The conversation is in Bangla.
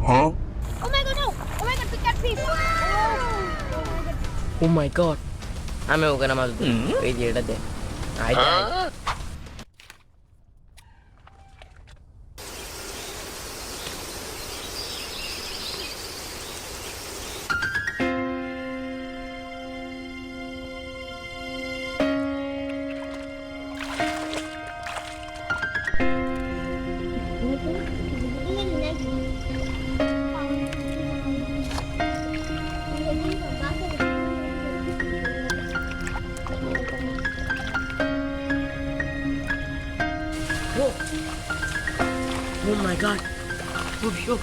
Oh my god, no! Oh my god, the catfish! Oh my god, আমি ওখানে মাছ ধরি। এই যে এটা দে। আয় দে, আয়। ও মাই গড, ও